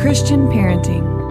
Christian parenting.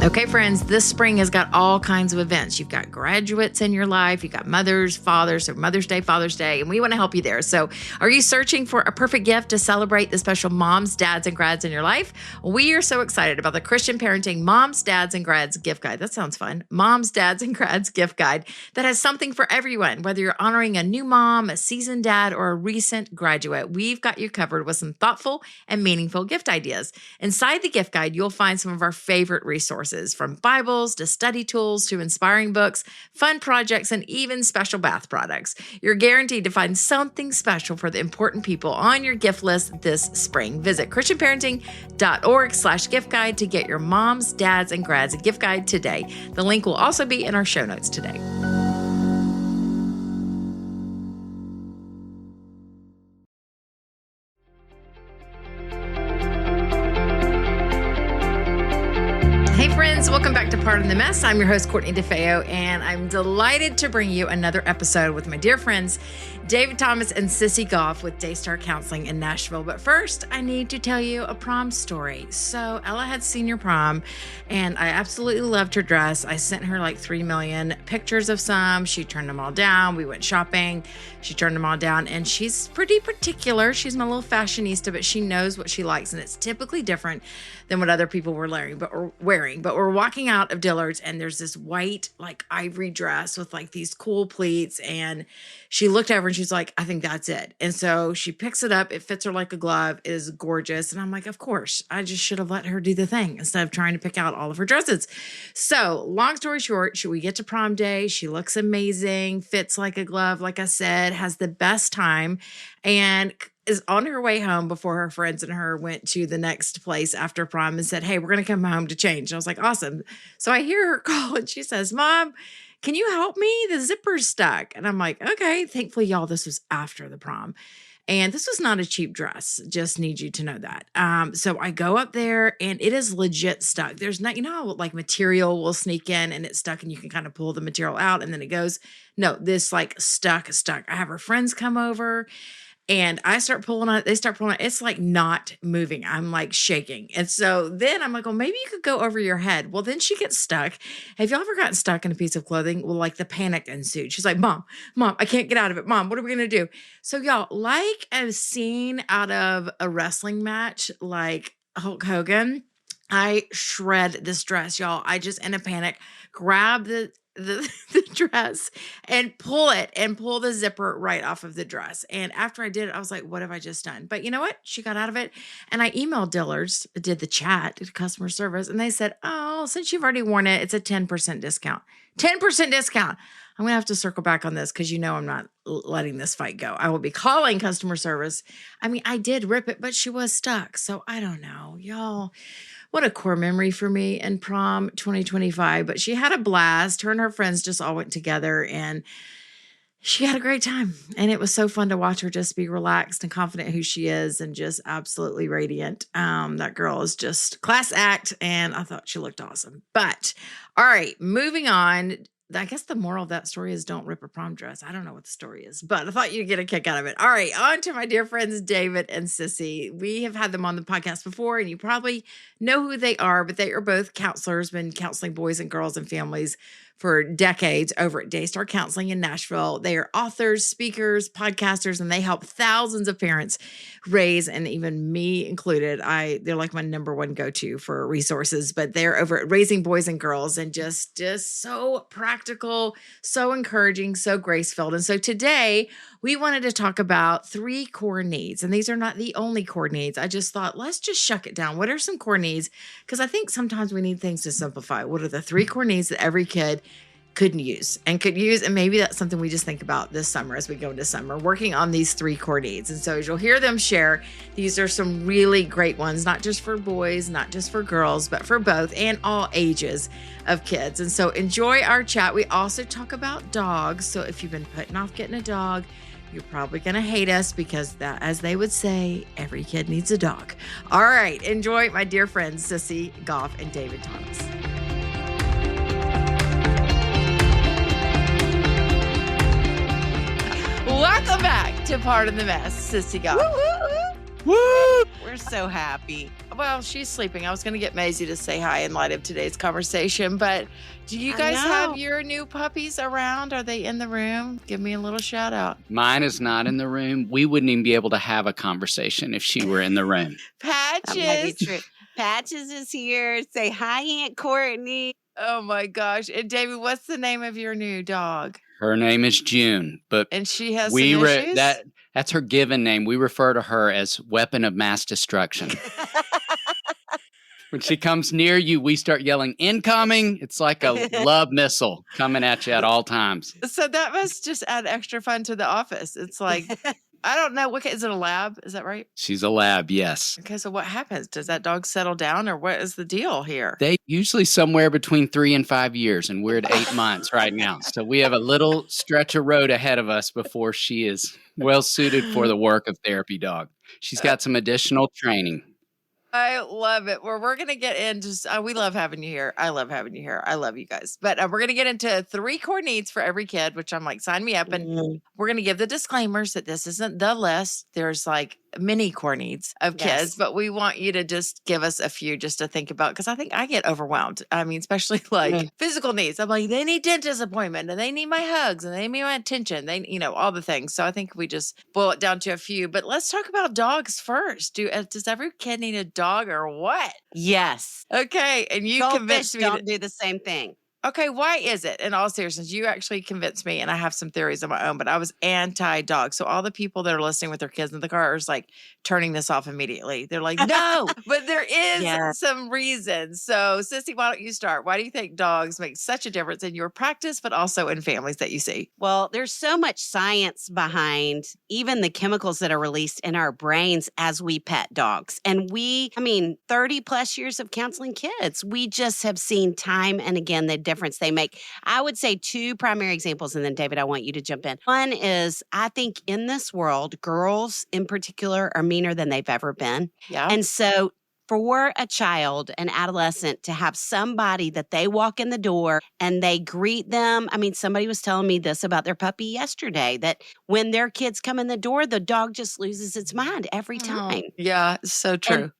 Okay, friends, this spring has got all kinds of events. You've got graduates in your life. You've got mothers, fathers, so Mother's Day, Father's Day, and we want to help you there. So are you searching for a perfect gift to celebrate the special moms, dads, and grads in your life? We are so excited about the Christian Parenting Moms, Dads, and Grads gift guide. That sounds fun. Moms, Dads, and Grads gift guide that has something for everyone. Whether you're honoring a new mom, a seasoned dad, or a recent graduate, we've got you covered with some thoughtful and meaningful gift ideas. Inside the gift guide, you'll find some of our favorite resources, from Bibles to study tools to inspiring books, fun projects, and even special bath products. You're guaranteed to find something special for the important people on your gift list this spring. Visit christianparenting.org/gift guide to get your moms, dads, and grads gift guide today. The link will also be in our show notes today. Hey friends, welcome back to Part in the Mess. I'm your host, Courtney DeFeo, and I'm delighted to bring you another episode with my dear friends, David Thomas and Sissy Goff with Daystar Counseling in Nashville. But first, I need to tell you a prom story. So Ella had senior prom, and I absolutely loved her dress. I sent her like 3 million pictures of some. She turned them all down. We went shopping. She turned them all down, and she's pretty particular. She's my little fashionista, but she knows what she likes, and it's typically different than what other people were wearing. But we're walking out of Dillard's, and there's this white, like ivory dress with like these cool pleats, and she looked over and she's like, I think that's it. And so she picks it up. It fits her like a glove. It is gorgeous. And I'm like, of course, I just should have let her do the thing instead of trying to pick out all of her dresses. So long story short, we get to prom day. She looks amazing, fits like a glove, like I said, has the best time, and is on her way home before her friends and her went to the next place after prom and said, hey, we're going to come home to change. And I was like, awesome. So I hear her call and she says, Mom, can you help me? The zipper's stuck. And I'm like, okay. Thankfully, y'all, this was after the prom. And this was not a cheap dress. Just need you to know that. So I go up there and it is legit stuck. There's not, how like material will sneak in and it's stuck and you can kind of pull the material out and then it goes. No, this like stuck. I have her friends come over and I start pulling on it. They start pulling on it. It's like not moving. I'm like shaking. And so then I'm like, well, maybe you could go over your head. Well, then she gets stuck. Have y'all ever gotten stuck in a piece of clothing? Well, like the panic ensued. She's like, Mom, I can't get out of it. Mom, what are we going to do? So y'all, like a scene out of a wrestling match, like Hulk Hogan, I shred this dress, y'all. I just, in a panic, grab the dress and pull the zipper right off of the dress. And after I did it, I was like, what have I just done? But you know what? She got out of it. And I emailed Dillard's, did the chat, did customer service. And they said, oh, since you've already worn it, it's a 10% discount. 10% discount. I'm going to have to circle back on this because I'm not letting this fight go. I will be calling customer service. I mean, I did rip it, but she was stuck. So I don't know, y'all. What a core memory for me in prom 2025. But she had a blast. Her and her friends just all went together and she had a great time. And it was so fun to watch her just be relaxed and confident who she is and just absolutely radiant. That girl is just class act. And I thought she looked awesome. But all right, moving on. I guess the moral of that story is don't rip a prom dress. I don't know what the story is, but I thought you'd get a kick out of it. All right, on to my dear friends, David and Sissy. We have had them on the podcast before, and you probably know who they are, but they are both counselors, been counseling boys and girls and families for decades over at Daystar Counseling in Nashville. They are authors, speakers, podcasters, and they help thousands of parents raise, and even me included. They're like my number one go-to for resources, but they're over at raising boys and girls and just so practical, so encouraging, so grace-filled. And so today we wanted to talk about 3 core needs, and these are not the only core needs. I just thought, let's just shuck it down. What are some core needs? Because I think sometimes we need things to simplify. What are the 3 core needs that every kid could use? And maybe that's something we just think about this summer as we go into summer, working on these 3 core needs. And so as you'll hear them share, these are some really great ones, not just for boys, not just for girls, but for both and all ages of kids. And so enjoy our chat. We also talk about dogs. So if you've been putting off getting a dog, you're probably going to hate us because that, as they would say, every kid needs a dog. All right. Enjoy my dear friends, Sissy Goff and David Thomas. Welcome back to Pardon the Mess, Sissy Goff. Woo! We're so happy. Well, she's sleeping. I was going to get Maisie to say hi in light of today's conversation, but do you guys have your new puppies around? Are they in the room? Give me a little shout out. Mine is not in the room. We wouldn't even be able to have a conversation if she were in the room. Patches. That might be true. Patches is here. Say hi, Aunt Courtney. Oh my gosh. And David, what's the name of your new dog? Her name is June, but and she has some issues? That's her given name. We refer to her as weapon of mass destruction. When she comes near you, we start yelling, incoming. It's like a love missile coming at you at all times. So that must just add extra fun to the office. It's like, I don't know. Is it a lab? Is that right? She's a lab, yes. Okay, so what happens? Does that dog settle down or what is the deal here? They usually somewhere between 3 and 5 years, and we're at 8 months right now. So we have a little stretch of road ahead of us before she is well suited for the work of therapy dog. She's got some additional training. I love it. We're going to get into, we love having you here. I love having you here. I love you guys. But we're going to get into 3 core needs for every kid, which I'm like, sign me up. And we're going to give the disclaimers that this isn't the list. There's like many core needs of kids, but we want you to just give us a few just to think about. Cause I think I get overwhelmed. I mean, especially like physical needs. I'm like, they need dentist appointment and they need my hugs and they need my attention. They, all the things. So I think we just boil it down to a few, but let's talk about dogs first. Does every kid need a dog or what? Yes. Okay. And you convinced me don't do the same thing. Okay, why is it? In all seriousness, you actually convinced me, and I have some theories of my own, but I was anti-dog. So all the people that are listening with their kids in the car are like turning this off immediately. They're like, no, but there is some reason. So Sissy, why don't you start? Why do you think dogs make such a difference in your practice, but also in families that you see? Well, there's so much science behind even the chemicals that are released in our brains as we pet dogs. And 30 plus years of counseling kids, we just have seen time and again the difference they make. I would say 2 primary examples, and then David, I want you to jump in. One is I think in this world, girls in particular are meaner than they've ever been. Yeah. And so for a child, an adolescent, to have somebody that they walk in the door and they greet them. I mean, somebody was telling me this about their puppy yesterday, that when their kids come in the door, the dog just loses its mind every time. Yeah, so true.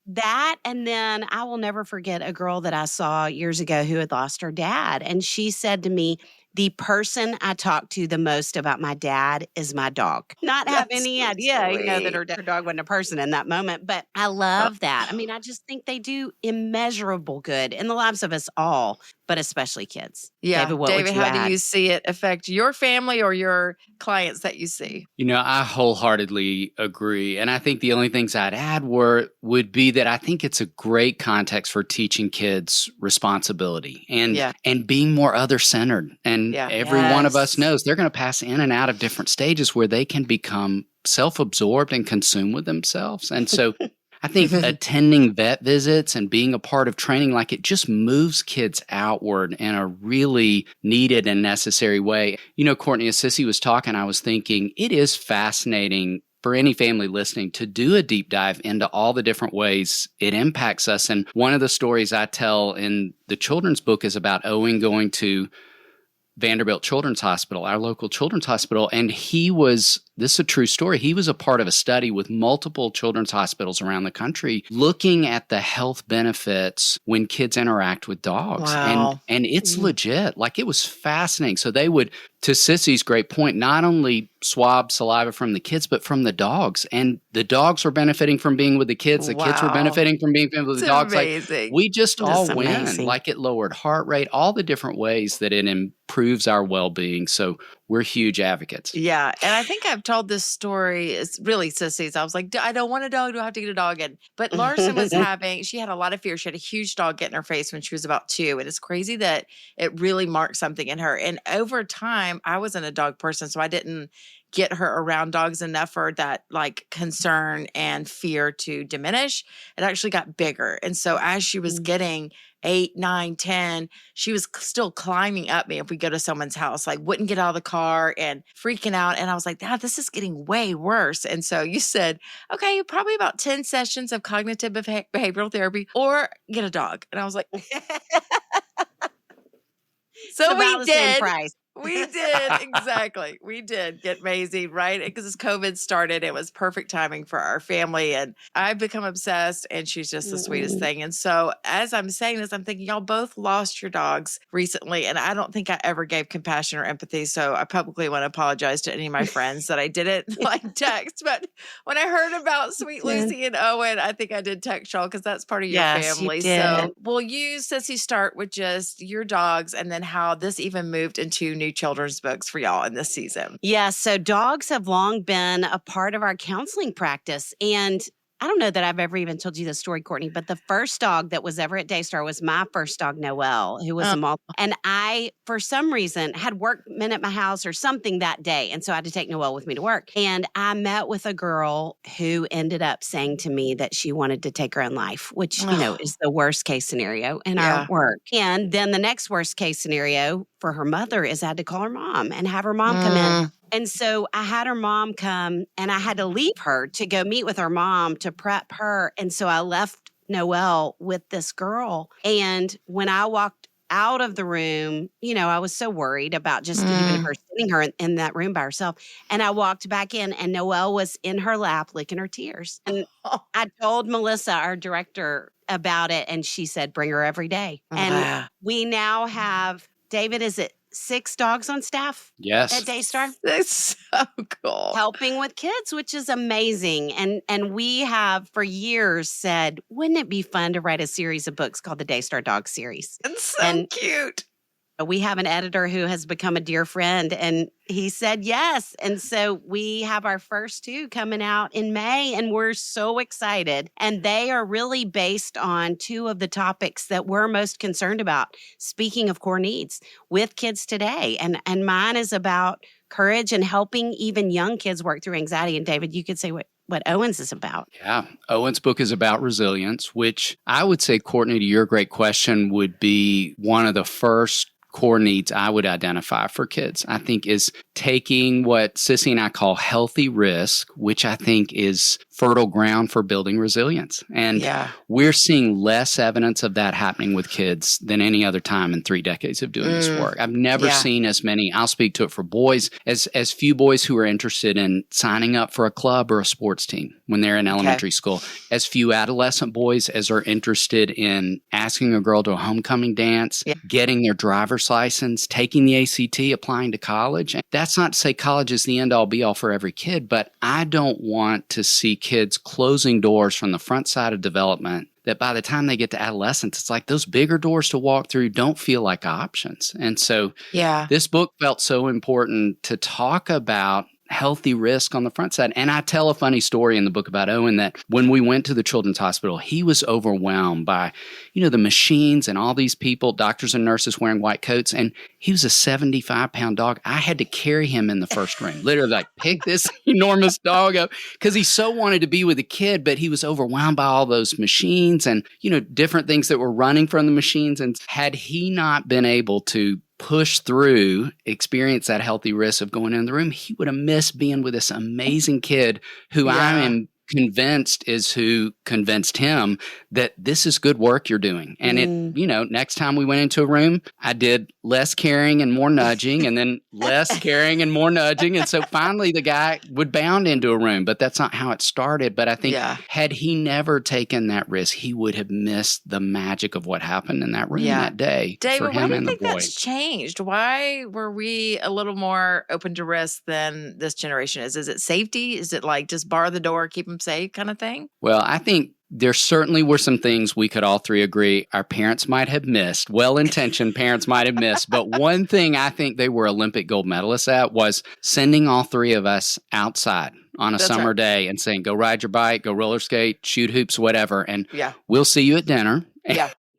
And then I will never forget a girl that I saw years ago who had lost her dad. And she said to me, the person I talk to the most about my dad is my dog. Not have any idea, that her dog wasn't a person in that moment. But I love that. I mean, I just think they do immeasurable good in the lives of us all, but especially kids. Yeah. David, how do you see it affect your family or your clients that you see? I wholeheartly agree. And I think the only things I'd add would be that I think it's a great context for teaching kids responsibility and being more other-centered. And every one of us knows they're going to pass in and out of different stages where they can become self-absorbed and consumed with themselves. And so I think attending vet visits and being a part of training, like it just moves kids outward in a really needed and necessary way. Courtney, as Sissy was talking, I was thinking it is fascinating for any family listening to do a deep dive into all the different ways it impacts us. And one of the stories I tell in the children's book is about Owen going to Vanderbilt Children's Hospital, our local children's hospital. And this is a true story. He was a part of a study with multiple children's hospitals around the country looking at the health benefits when kids interact with dogs. Wow. And it's legit. Like, it was fascinating. So they would, to Sissy's great point, not only swab saliva from the kids, but from the dogs. And the dogs were benefiting from being with the kids. The kids were benefiting from being with the dogs. Amazing. Like, we just all win. Amazing. Like, it lowered heart rate, all the different ways that it improves our well-being. So we're huge advocates. Yeah. And I think I've told this story. It's really Sissy's. I was like, I don't want a dog. Do I have to get a dog? But Larson she had a lot of fear. She had a huge dog get in her face when she was about 2. And it's crazy that it really marked something in her. And over time, I wasn't a dog person, so I didn't get her around dogs enough for that like concern and fear to diminish. It actually got bigger. And so as she was getting 8, 9, 10, she was still climbing up me if we go to someone's house, like wouldn't get out of the car and freaking out. And I was like, Dad, this is getting way worse. And so you said, okay, probably about 10 sessions of cognitive behavioral therapy or get a dog. And I was like, so we did. We did. Exactly. We did get Maisie, right? Because as COVID started, it was perfect timing for our family. And I've become obsessed, and she's just the sweetest thing. And so as I'm saying this, I'm thinking y'all both lost your dogs recently. And I don't think I ever gave compassion or empathy. So I publicly want to apologize to any of my friends that I didn't like text. But when I heard about Sweet Lucy and Owen, I think I did text y'all because that's part of your family. You did. So will you, Sissy, start with just your dogs and then how this even moved into new children's books for y'all in this season? Yeah, so dogs have long been a part of our counseling practice. And I don't know that I've ever even told you this story, Courtney, but the first dog that was ever at Daystar was my first dog, Noelle, who was a Maltese. And I, for some reason, had workmen at my house or something that day. And so I had to take Noelle with me to work. And I met with a girl who ended up saying to me that she wanted to take her own life, which, is the worst case scenario in our work. And then the next worst case scenario for her mother is I had to call her mom and have her mom come in. And so I had her mom come and I had to leave her to go meet with her mom to prep her. And so I left Noelle with this girl. And when I walked out of the room, I was so worried about just even her sitting her in that room by herself. And I walked back in and Noelle was in her lap licking her tears. And I told Melissa, our director, about it. And she said, bring her every day. And we now have, David, is it 6 dogs on staff? Yes. At Daystar? That's so cool. Helping with kids, which is amazing. And we have for years said, wouldn't it be fun to write a series of books called the Daystar Dog Series? It's so cute. We have an editor who has become a dear friend, and he said yes. And so we have our first 2 coming out in May, and we're so excited. And they are really based on 2 of the topics that we're most concerned about, speaking of core needs with kids today. And mine is about courage and helping even young kids work through anxiety. And David, you could say what Owen's is about. Yeah. Owen's book is about resilience, which I would say, Courtney, to your great question, would be one of the first core needs I would identify for kids. I think is taking what Sissy and I call healthy risk, which I think is fertile ground for building resilience. And we're seeing less evidence of that happening with kids than any other time in 3 decades of doing this work. I've never seen as many, I'll speak to it for boys, as few boys who are interested in signing up for a club or a sports team when they're in elementary school, as few adolescent boys as are interested in asking a girl to a homecoming dance, getting their driver's license, taking the ACT, applying to college. And that's not to say college is the end all be all for every kid, but I don't want to see kids closing doors from the front side of development that by the time they get to adolescence, it's like those bigger doors to walk through don't feel like options. And so this book felt so important to talk about healthy risk on the front side. And I tell a funny story in the book about Owen that when we went to the children's hospital, he was overwhelmed by, the machines and all these people, doctors and nurses wearing white coats. And he was a 75-pound dog. I had to carry him in the first room, literally like pick this enormous dog up because he so wanted to be with a kid, but he was overwhelmed by all those machines and, different things that were running from the machines. And had he not been able to push through, experience that healthy risk of going in the room, he would have missed being with this amazing kid who I am convinced is who convinced him that this is good work you're doing. And it, next time we went into a room, I did less caring and more nudging and then less caring and more nudging. And so finally the guy would bound into a room, but that's not how it started. But I think had he never taken that risk, he would have missed the magic of what happened in that room that day. David, for him why do you and think the boy. that's changed? Why were we a little more open to risk than this generation is? Is it safety? Is it like just bar the door, keep them safe kind of thing? Well, I think there certainly were some things we could all 3 agree our parents might have missed, well-intentioned parents might have missed. But one thing I think they were Olympic gold medalists at was sending all 3 of us outside on a summer day and saying, go ride your bike, go roller skate, shoot hoops, whatever. And we'll see you at dinner.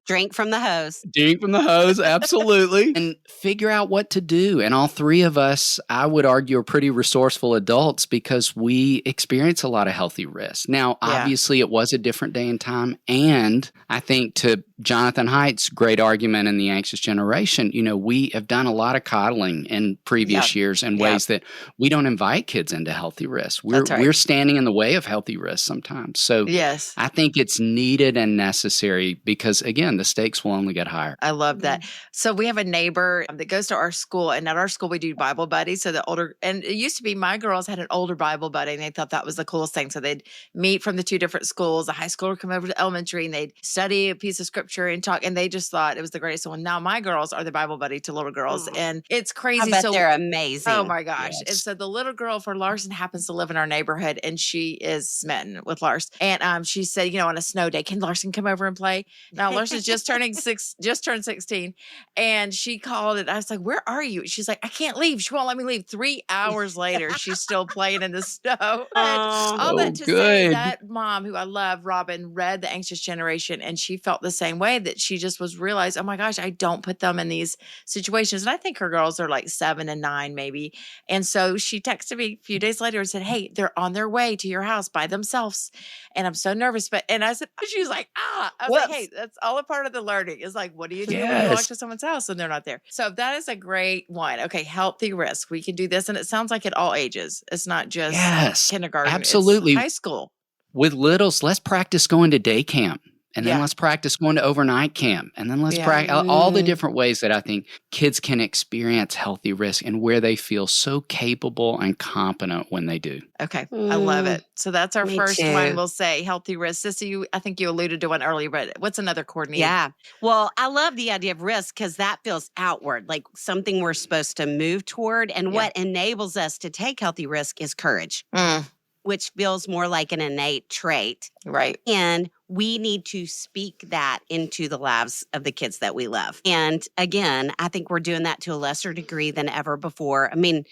Drink from the hose. Drink from the hose, absolutely. And figure out what to do. And all 3 of us, I would argue, are pretty resourceful adults because we experience a lot of healthy risk. Now, obviously, it was a different day and time. And I think to Jonathan Haidt's great argument in The Anxious Generation, we have done a lot of coddling in previous years in ways that we don't invite kids into healthy risk. We're standing in the way of healthy risk sometimes. So I think it's needed and necessary because, again, the stakes will only get higher. I love that. So we have a neighbor that goes to our school, and at our school we do Bible buddies. So and it used to be my girls had an older Bible buddy, and they thought that was the coolest thing. So they'd meet from the two different schools. The high schooler would come over to elementary, and they'd study a piece of scripture and talk, and they just thought it was the greatest one. Now my girls are the Bible buddy to little girls, and it's crazy. I bet they're amazing. Oh my gosh. Yes. And so the little girl for Larson happens to live in our neighborhood, and she is smitten with Larson. And she said, on a snow day, can Larson come over and play? Now Larson's just turned 16, and she called it. I was like, where are you? She's like, I can't leave. She won't let me leave. 3 hours later, she's still playing in the snow. All that to say, that mom who I love, Robin, read The Anxious Generation, and she felt the same way, that she just realized, oh my gosh, I don't put them in these situations. And I think her girls are like 7 and 9 maybe. And so she texted me a few days later and said, hey, they're on their way to your house by themselves. And I'm so nervous. And I said, she was like, I was like, hey, that's all a part of the learning. It's like, what do you do when you walk to someone's house and they're not there? So that is a great one. Okay, healthy risk. We can do this. And it sounds like at all ages. It's not just kindergarten. Absolutely. It's high school. With littles, let's practice going to day camp. And then let's practice going to overnight camp. And then let's practice all the different ways that I think kids can experience healthy risk and where they feel so capable and competent when they do. Okay. I love it. So that's our first one. We'll say healthy risk. Sissy, I think you alluded to one earlier, but what's another coordinator? Yeah. Well, I love the idea of risk because that feels outward, like something we're supposed to move toward. And what enables us to take healthy risk is courage. Which feels more like an innate trait. Right. And we need to speak that into the lives of the kids that we love. And again, I think we're doing that to a lesser degree than ever before. I mean,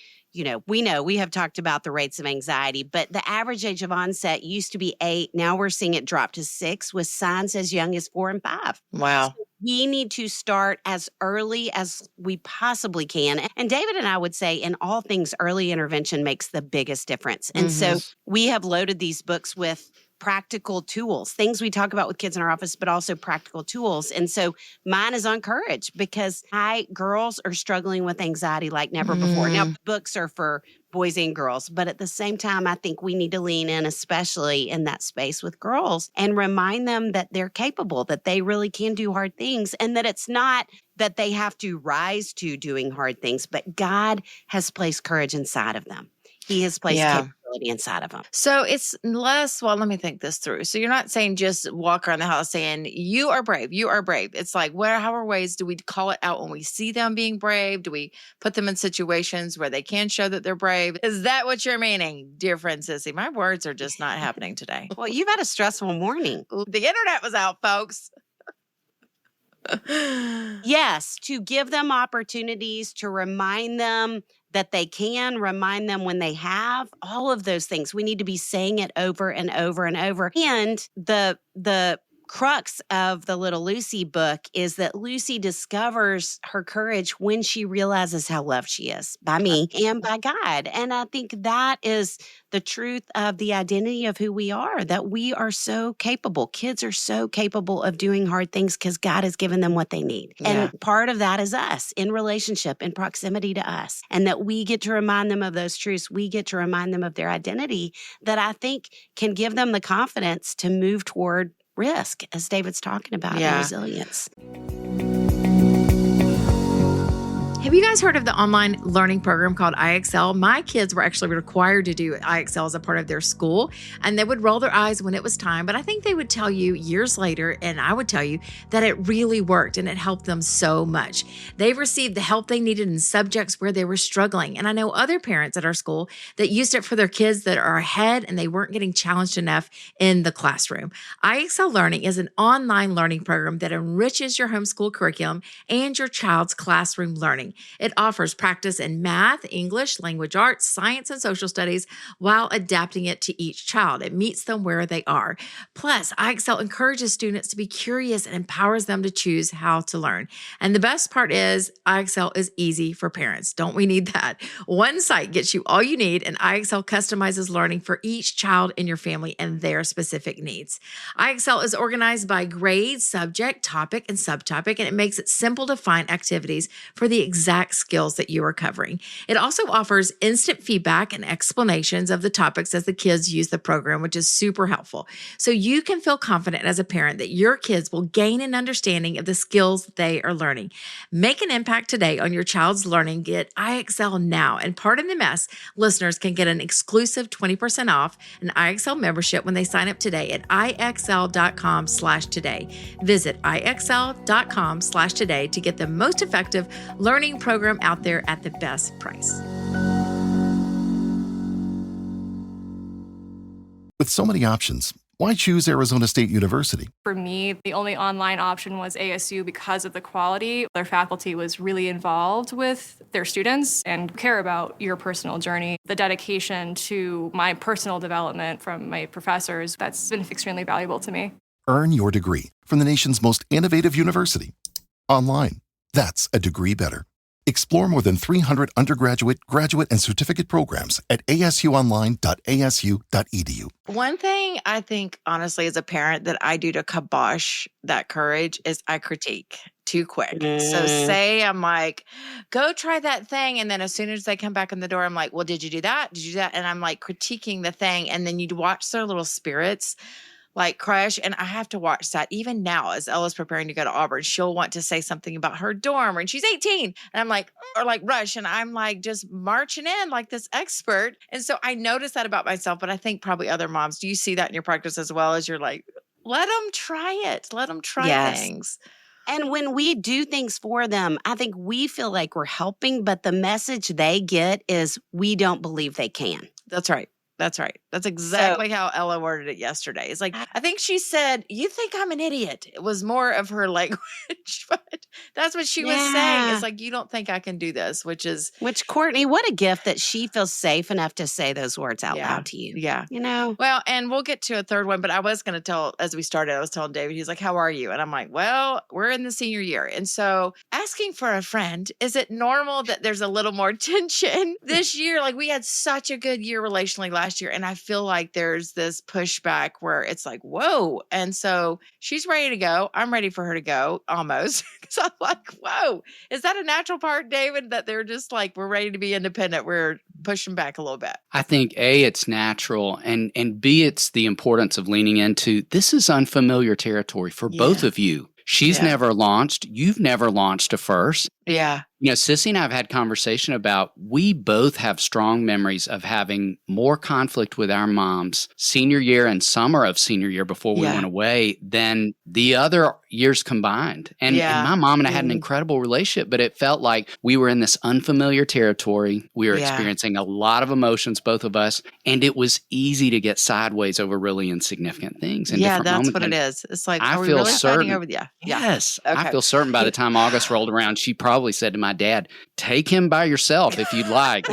we have talked about the rates of anxiety, but the average age of onset used to be 8. Now we're seeing it drop to 6 with signs as young as 4 and 5. Wow. So we need to start as early as we possibly can. And David and I would say in all things, early intervention makes the biggest difference. And so we have loaded these books with practical tools, things we talk about with kids in our office, but also practical tools. And so mine is on courage because girls are struggling with anxiety like never before. Now, books are for boys and girls, but at the same time, I think we need to lean in, especially in that space with girls, and remind them that they're capable, that they really can do hard things, and that it's not that they have to rise to doing hard things, but God has placed courage inside of them. He has placed capability inside of them. So it's less, let me think this through. So you're not saying just walk around the house saying, you are brave, you are brave. It's like, how are ways do we call it out when we see them being brave? Do we put them in situations where they can show that they're brave? Is that what you're meaning, dear friend Sissy? My words are just not happening today. Well, you've had a stressful morning. The internet was out, folks. Yes, to give them opportunities, to remind them that they can, remind them when they have, all of those things. We need to be saying it over and over and over. And the crux of the Little Lucy book is that Lucy discovers her courage when she realizes how loved she is by me and by God. And I think that is the truth of the identity of who we are, that we are so capable. Kids are so capable of doing hard things because God has given them what they need. Yeah. And part of that is us in relationship, in proximity to us, and that we get to remind them of those truths. We get to remind them of their identity that I think can give them the confidence to move toward risk, as David's talking about, and resilience. Have you guys heard of the online learning program called IXL? My kids were actually required to do IXL as a part of their school, and they would roll their eyes when it was time. But I think they would tell you years later, and I would tell you, that it really worked and it helped them so much. They received the help they needed in subjects where they were struggling. And I know other parents at our school that used it for their kids that are ahead and they weren't getting challenged enough in the classroom. IXL Learning is an online learning program that enriches your homeschool curriculum and your child's classroom learning. It offers practice in math, English, language arts, science, and social studies while adapting it to each child. It meets them where they are. Plus, iExcel encourages students to be curious and empowers them to choose how to learn. And the best part is iExcel is easy for parents. Don't we need that? One site gets you all you need, and iExcel customizes learning for each child in your family and their specific needs. iExcel is organized by grade, subject, topic, and subtopic, and it makes it simple to find activities for the exact skills that you are covering. It also offers instant feedback and explanations of the topics as the kids use the program, which is super helpful. So you can feel confident as a parent that your kids will gain an understanding of the skills they are learning. Make an impact today on your child's learning. Get iExcel now. And Pardon the Mess listeners can get an exclusive 20% off an iExcel membership when they sign up today at ixl.com/today. Visit ixl.com/today to get the most effective learning program out there at the best price. With so many options, why choose Arizona State University? For me, the only online option was ASU because of the quality. Their faculty was really involved with their students and care about your personal journey. The dedication to my personal development from my professors, that's been extremely valuable to me. Earn your degree from the nation's most innovative university. Online. That's a degree better. Explore more than 300 undergraduate, graduate, and certificate programs at asuonline.asu.edu. One thing I think, honestly, as a parent that I do to kibosh that courage is I critique too quick. So say I'm like, go try that thing. And then as soon as they come back in the door, I'm like, well, did you do that? Did you do that? And I'm like critiquing the thing. And then you'd watch their little spirits like crush. And I have to watch that even now as Ella's preparing to go to Auburn. She'll want to say something about her dorm and she's 18. And I'm like, or like Rush. And I'm like just marching in like this expert. And so I notice that about myself, but I think probably other moms, do you see that in your practice as well as you're like, let them try it. Let them try things. And when we do things for them, I think we feel like we're helping, but the message they get is we don't believe they can. That's right. That's right. That's exactly how Ella worded it yesterday. It's like, I think she said, you think I'm an idiot. It was more of her language, but that's what she was saying. It's like, you don't think I can do this, which Courtney, what a gift that she feels safe enough to say those words out loud to you. Yeah. You know? Well, and we'll get to a third one, but I was going to tell, as we started, I was telling David, he's like, how are you? And I'm like, well, we're in the senior year. And so asking for a friend, is it normal that there's a little more tension this year? Like we had such a good year relationally last year. And I feel like there's this pushback where it's like, whoa. And so she's ready to go. I'm ready for her to go almost. Because I'm like, whoa, is that a natural part, David, that they're just like, we're ready to be independent. We're pushing back a little bit. I think A, it's natural, and B, it's the importance of leaning into this is unfamiliar territory for both of you. She's never launched. You've never launched a first. Yeah. You know, Sissy and I have had conversation about we both have strong memories of having more conflict with our moms senior year and summer of senior year before we went away than the other years combined. And my mom and I had an incredible relationship, but it felt like we were in this unfamiliar territory. We were experiencing a lot of emotions, both of us, and it was easy to get sideways over really insignificant things. Yeah, that's what it is. It's like, are we really fighting over the Yes. Okay. I feel certain by the time August rolled around, she probably said to my dad, take him by yourself if you'd like.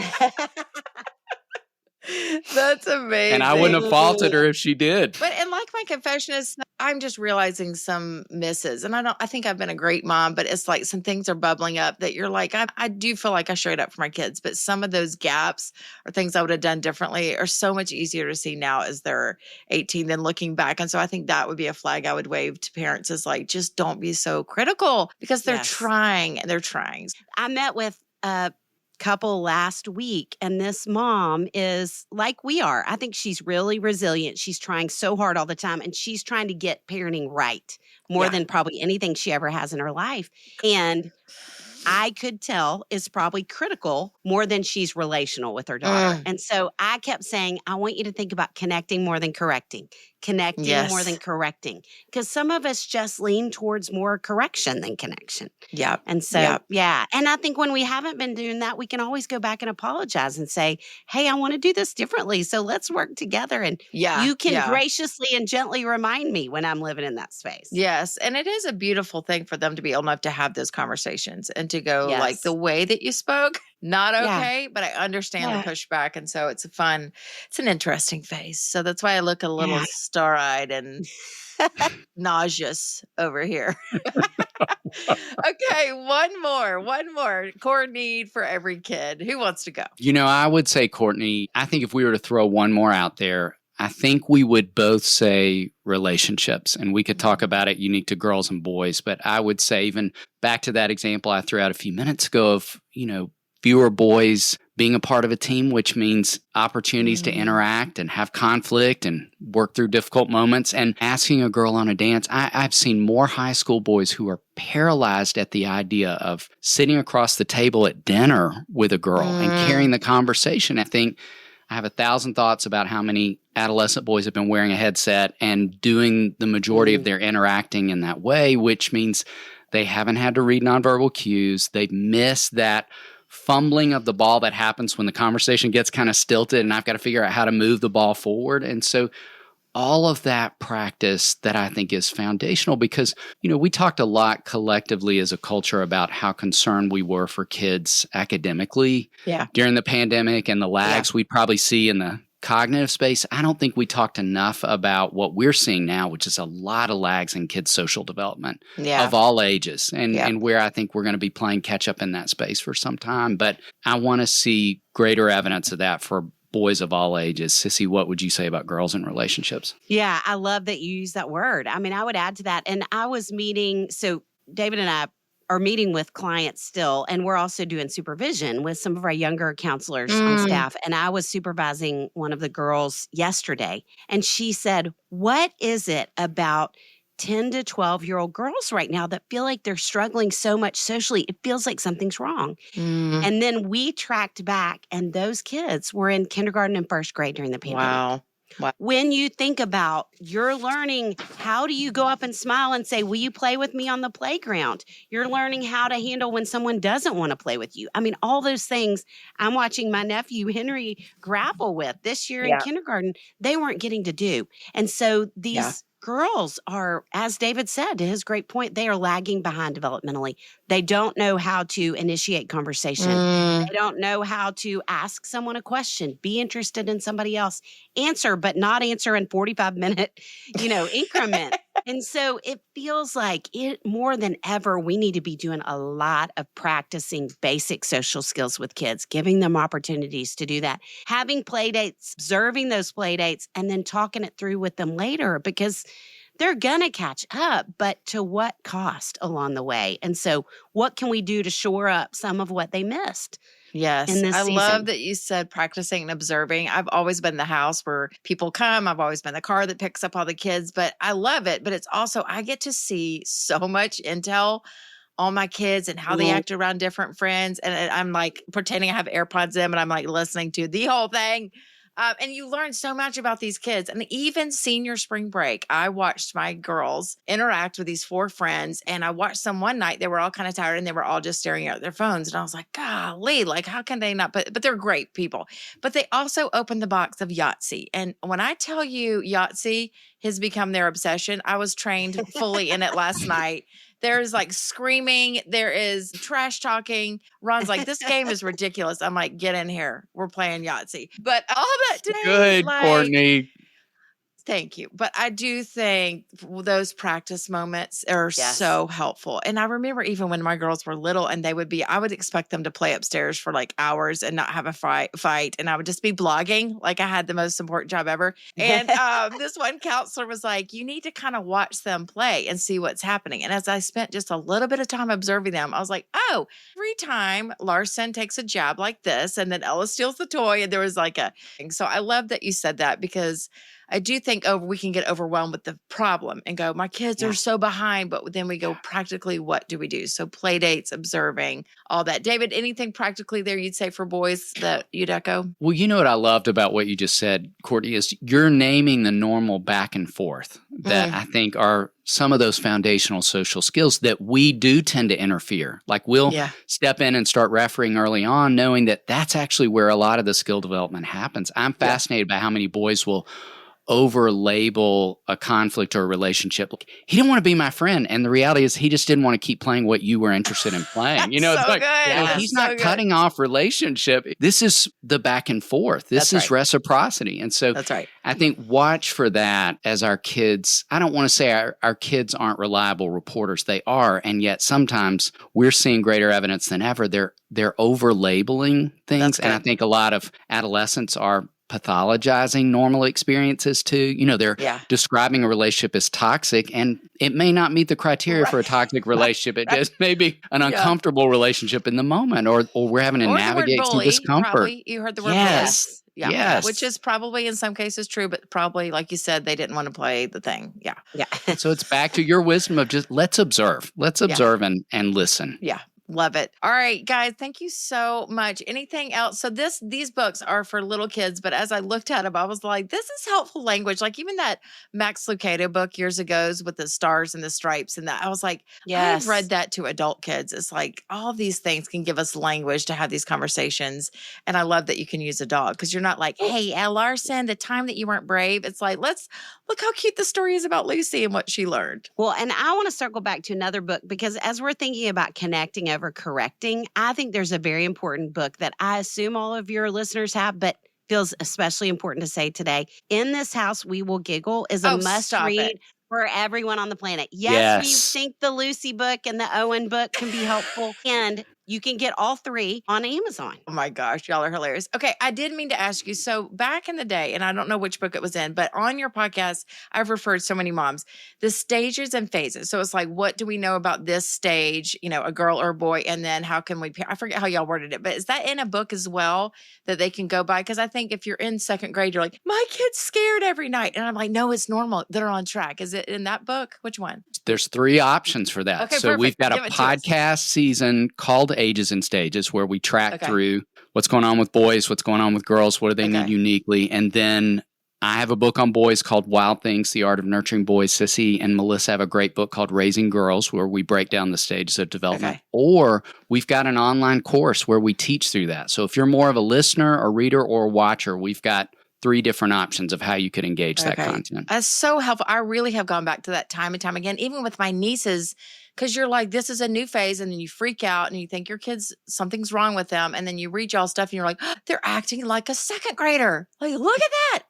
That's amazing. And I wouldn't have faulted her if she did. But and like my confession is, I'm just realizing some misses. And I think I've been a great mom, but it's like some things are bubbling up that you're like, I do feel like I showed up for my kids, but some of those gaps or things I would have done differently are so much easier to see now as they're 18 than looking back. And so I think that would be a flag I would wave to parents is like, just don't be so critical because they're trying. They're trying. I met with couple last week, and this mom is like we are. I think she's really resilient. She's trying so hard all the time, and she's trying to get parenting right more than probably anything she ever has in her life. And I could tell is probably critical more than she's relational with her daughter. And so I kept saying, I want you to think about connecting more than correcting. connecting more than correcting. Because some of us just lean towards more correction than connection. Yeah. And so, yeah. And I think when we haven't been doing that, we can always go back and apologize and say, hey, I want to do this differently. So let's work together. And you can graciously and gently remind me when I'm living in that space. Yes. And it is a beautiful thing for them to be old enough to have those conversations and to go like the way that you spoke, not okay, but I understand the pushback. And so it's an interesting phase. So that's why I look a little star-eyed and nauseous over here. Okay, one more core need for every kid. Who wants to go? I would say, Courtney, I think if we were to throw one more out there, I think we would both say relationships, and we could talk about it unique to girls and boys. But I would say, even back to that example I threw out a few minutes ago of, fewer boys being a part of a team, which means opportunities to interact and have conflict and work through difficult moments. And asking a girl on a dance, I've seen more high school boys who are paralyzed at the idea of sitting across the table at dinner with a girl and carrying the conversation. I think I have 1,000 thoughts about how many adolescent boys have been wearing a headset and doing the majority of their interacting in that way, which means they haven't had to read nonverbal cues. They've missed that fumbling of the ball that happens when the conversation gets kind of stilted and I've got to figure out how to move the ball forward. And so all of that practice that I think is foundational because, we talked a lot collectively as a culture about how concerned we were for kids academically during the pandemic and the lags we probably see in the cognitive space. I don't think we talked enough about what we're seeing now, which is a lot of lags in kids' social development of all ages and where I think we're going to be playing catch up in that space for some time. But I want to see greater evidence of that for boys of all ages. Sissy, what would you say about girls and relationships? Yeah, I love that you use that word. I mean, I would add to that. And I was so David and I are meeting with clients still, and we're also doing supervision with some of our younger counselors on staff. And I was supervising one of the girls yesterday, and she said, what is it about 10 to 12-year-old girls right now that feel like they're struggling so much socially? It feels like something's wrong. And then we tracked back, and those kids were in kindergarten and first grade during the pandemic. Wow. When you think about you're learning, how do you go up and smile and say, will you play with me on the playground? You're learning how to handle when someone doesn't want to play with you. I mean, all those things I'm watching my nephew Henry grapple with this year in kindergarten, they weren't getting to do. And so these girls are, as David said, to his great point, they are lagging behind developmentally. They don't know how to initiate conversation. They don't know how to ask someone a question, be interested in somebody else, answer, but not answer in 45-minute, increment. And so it feels like more than ever, we need to be doing a lot of practicing basic social skills with kids, giving them opportunities to do that, having play dates, observing those play dates, and then talking it through with them later because they're going to catch up, but to what cost along the way? And so what can we do to shore up some of what they missed? Yes. In this season? Love that you said practicing and observing. I've always been the house where people come. I've always been the car that picks up all the kids, but I love it. But it's also, I get to see so much intel on my kids and how they act around different friends. And I'm like pretending I have AirPods in and I'm like listening to the whole thing. And you learn so much about these kids. And even senior spring break, I watched my girls interact with these 4 friends. And I watched them one night. They were all kind of tired and they were all just staring at their phones. And I was like, golly, like, how can they not? But they're great people. But they also opened the box of Yahtzee. And when I tell you Yahtzee has become their obsession, I was trained fully in it last night. There's like screaming. There is trash talking. Ron's like, this game is ridiculous. I'm like, get in here. We're playing Yahtzee. But all that day. Good, Courtney. Thank you. But I do think those practice moments are so helpful. And I remember even when my girls were little and I would expect them to play upstairs for like hours and not have a fight. And I would just be blogging like I had the most important job ever. And this one counselor was like, you need to kind of watch them play and see what's happening. And as I spent just a little bit of time observing them, I was like, oh, every time Larson takes a jab like this and then Ella steals the toy and there was like so I love that you said that because I do think we can get overwhelmed with the problem and go, my kids are so behind, but then we go practically, what do we do? So play dates, observing, all that. David, anything practically there you'd say for boys that you'd echo? Well, you know what I loved about what you just said, Courtney, is you're naming the normal back and forth that I think are some of those foundational social skills that we do tend to interfere. Like we'll step in and start refereeing early on, knowing that that's actually where a lot of the skill development happens. I'm fascinated by how many boys will over-label a conflict or a relationship. He didn't want to be my friend. And the reality is he just didn't want to keep playing what you were interested in playing. You know, it's like, well, he's not cutting off relationship. This is the back and forth. This is reciprocity. And so that's right. I think watch for that as our kids. I don't want to say our kids aren't reliable reporters. They are. And yet sometimes we're seeing greater evidence than ever. They're over-labeling things. And I think a lot of adolescents are pathologizing normal experiences too. You know, they're describing a relationship as toxic, and it may not meet the criteria for a toxic relationship. It just may be an uncomfortable relationship in the moment, or we're having to navigate some discomfort. Probably. You heard the word bully. Yeah. Yes. Which is probably in some cases true, but probably, like you said, they didn't want to play the thing. Yeah. So it's back to your wisdom of just let's observe. Let's observe and listen. Yeah. Love it. All right, guys, thank you so much. Anything else? So these books are for little kids, but as I looked at them, I was like, this is helpful language. Like even that Max Lucado book years ago with the stars and the stripes and that, I was like, I've read that to adult kids. It's like all of these things can give us language to have these conversations. And I love that you can use a dog because you're not like, hey, Larson, the time that you weren't brave. It's like, let's look how cute the story is about Lucy and what she learned. Well, and I want to circle back to another book because as we're thinking about connecting over correcting, I think there's a very important book that I assume all of your listeners have, but feels especially important to say today. In This House, We Will Giggle is a must-read for everyone on the planet. Yes, we think the Lucy book and the Owen book can be helpful, and you can get all three on Amazon. Oh my gosh, y'all are hilarious. Okay, I did mean to ask you. So back in the day, and I don't know which book it was in, but on your podcast, I've referred so many moms, the stages and phases. So it's like, what do we know about this stage, you know, a girl or a boy? And then how can we, I forget how y'all worded it, but is that in a book as well that they can go by? Because I think if you're in second grade, you're like, my kid's scared every night. And I'm like, no, it's normal. They're on track. Is it in that book? Which one? There's 3 options for that. Okay, so perfect. We've got a podcast season called Ages and Stages where we track through what's going on with boys, what's going on with girls, what do they need uniquely. And then I have a book on boys called Wild Things, The Art of Nurturing Boys. Sissy and Melissa have a great book called Raising Girls where we break down the stages of development. Or we've got an online course where we teach through that. So if you're more of a listener, a reader, or a watcher, we've got 3 different options of how you could engage that content. That's so helpful. I really have gone back to that time and time again, even with my nieces, because you're like, this is a new phase, and then you freak out and you think your kids, something's wrong with them. And then you read y'all stuff and you're like, oh, they're acting like a second grader. Like, look at that.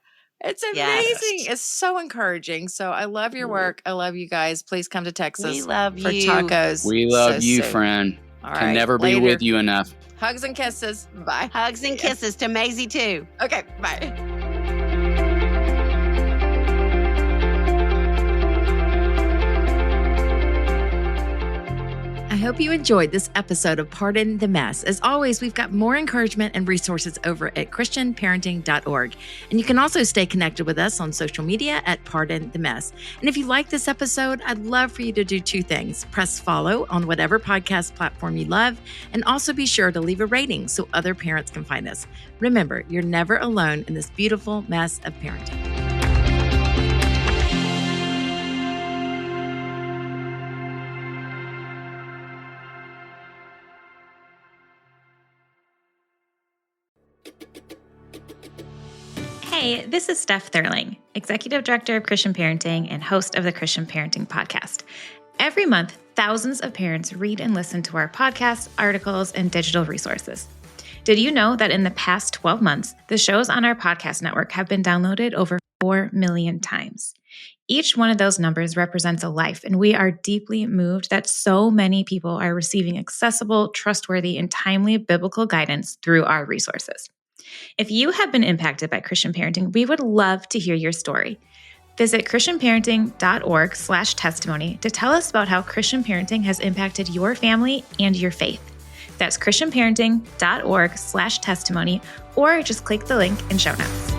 It's amazing. It's so encouraging. So I love your work. I love you guys. Please come to Texas. We love for you. tacos. We love you, friend. All Can right. never be with you enough. Hugs and kisses. Bye. Hugs and kisses to Maisie too. Okay. Bye. I hope you enjoyed this episode of Pardon the Mess. As always, we've got more encouragement and resources over at christianparenting.org. And you can also stay connected with us on social media at Pardon the Mess. And if you like this episode, I'd love for you to do 2 things. Press follow on whatever podcast platform you love, and also be sure to leave a rating so other parents can find us. Remember, you're never alone in this beautiful mess of parenting. Hey, this is Steph Thurling, Executive Director of Christian Parenting and host of the Christian Parenting Podcast. Every month, thousands of parents read and listen to our podcasts, articles, and digital resources. Did you know that in the past 12 months, the shows on our podcast network have been downloaded over 4 million times? Each one of those numbers represents a life, and we are deeply moved that so many people are receiving accessible, trustworthy, and timely biblical guidance through our resources. If you have been impacted by Christian parenting, we would love to hear your story. Visit christianparenting.org/testimony to tell us about how Christian parenting has impacted your family and your faith. That's christianparenting.org/testimony, or just click the link in show notes.